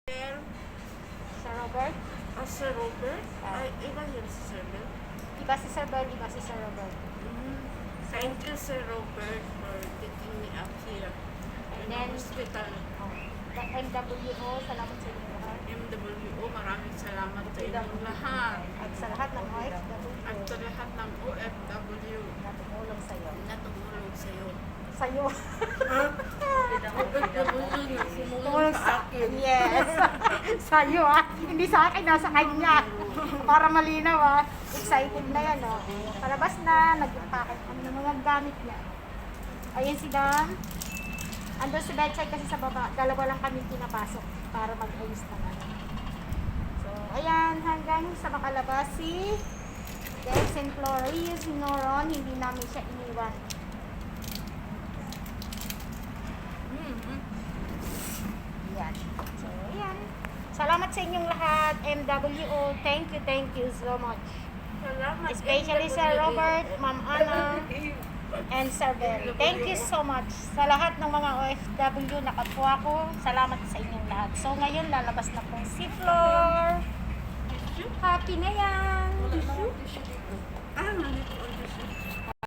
Sir Robert? Sir Robert? Ay, iba yun si Sir Bell. Iba si Sir Bell, iba si Sir Robert. Thank you, Sir Robert, for taking me up here in the then- hospital. The MWO, salamat sa inyo lahat. MWO, maraming salamat sa inyong lahat. At sa lahat ng OFW At sa lahat ng OFW na tumulong sa'yo. na tumulong sa'yo. Sa'yo. OFW na tumulong sa akin. Yes. Sa'yo Hindi sa akin, nasa kanya. Para malinaw Excited na yan Palabas na, nag-packet ng mga gamit niya. Ayun si Dan. Andun si bedside kasi sa baba. Dalawa lang kami pinapasok para mag-ayos na So, ayan, hanggang sa makalabas si Dexen Flores Noron, hindi namin siya iniwan. Yan. So, ayan. Salamat sa inyong lahat, MWO. Thank you so much. Salamat. Especially Sir Robert, Ma'am Ana, and Sir Bell. Thank you so much sa lahat ng mga OFW na kapwa ko. Salamat sa inyong lahat. So, ngayon, lalabas na pong si Flor. Happy na yan. Ah, nandito ang tissue.